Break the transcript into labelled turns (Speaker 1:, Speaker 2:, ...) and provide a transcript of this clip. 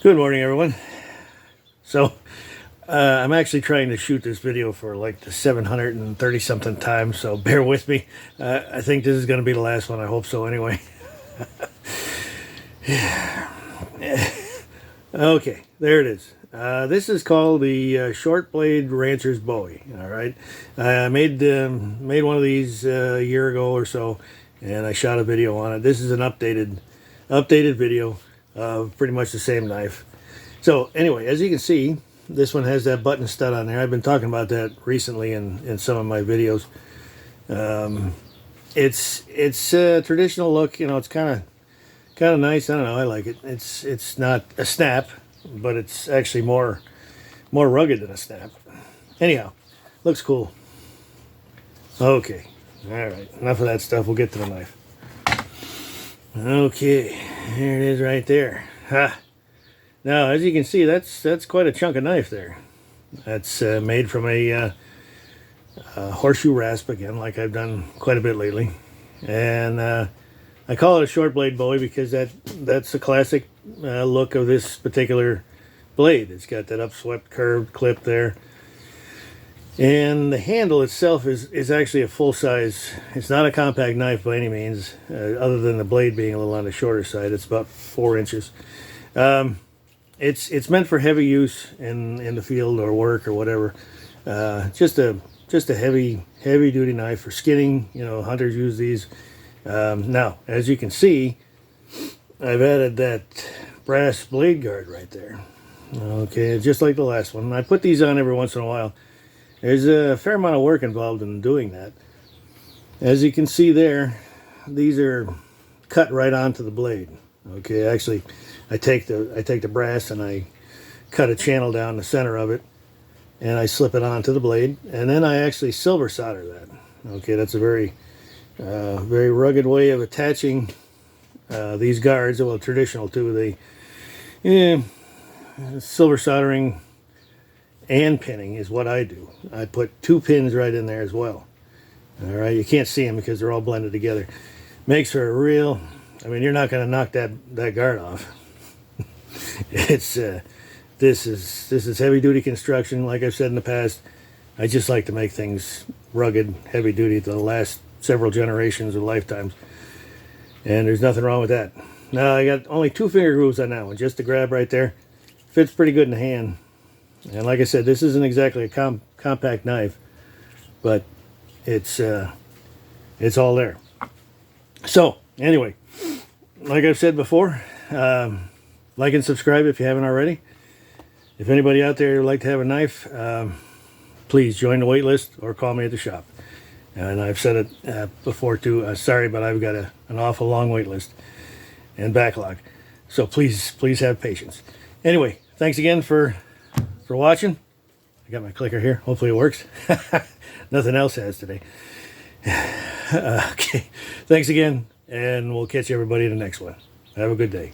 Speaker 1: Good morning, everyone. So, I'm actually trying to shoot this video for like the 730 something time, so bear with me. I think this is going to be the last one. I hope so anyway. Okay, there it is. This is called the Short Blade Rancher's Bowie. All right, I made one of these a year ago or so, and I shot a video on it. This is an updated video of pretty much the same knife. So anyway, as you can see, this one has that button stud on there. I've been talking about that recently in some of my videos. It's a traditional look. You know, it's kind of nice. I don't know. I like it. It's not a snap, but it's actually more rugged than a snap. Anyhow, looks cool. Okay. All right. Enough of that stuff. We'll get to the knife. Okay. There it is right there. Ha. Now, as you can see, that's quite a chunk of knife there. That's made from a horseshoe rasp again, like I've done quite a bit lately. And I call it a short blade Bowie because that's a classic look of this particular blade. It's got that upswept curved clip there. And the handle itself is actually a full-size. It's not a compact knife by any means, other than the blade being a little on the shorter side. It's about 4 inches. It's meant for heavy use in the field or work or whatever. Just a heavy duty knife for skinning. You know, hunters use these. Now, as you can see, I've added that brass blade guard right there. Okay, just like the last one. I put these on every once in a while. There's a fair amount of work involved in doing that. As you can see there, these are cut right onto the blade. Okay, actually, I take the brass and I cut a channel down the center of it, and I slip it onto the blade, and then I actually silver solder that. Okay, that's a very rugged way of attaching these guards. Well, traditional too. Silver soldering and pinning is what I do. I put 2 pins right in there as well. All right, you can't see them because they're all blended together. Makes for a real. I mean, you're not going to knock that guard off. This is heavy duty construction. Like I've said in the past, I just like to make things rugged, heavy duty to last several generations or lifetimes. And there's nothing wrong with that. Now I got only 2 finger grooves on that one, just to grab right there. Fits pretty good in the hand. And like I said, this isn't exactly a compact knife, but it's all there. So anyway, like I've said before, like and subscribe if you haven't already. If anybody out there would like to have a knife, please join the wait list or call me at the shop. And I've said it before too. Sorry, but I've got an awful long wait list and backlog. So please have patience. Anyway, thanks again for watching. I got my clicker here. Hopefully it works. Nothing else has today. Okay. Thanks again, and we'll catch everybody in the next one. Have a good day.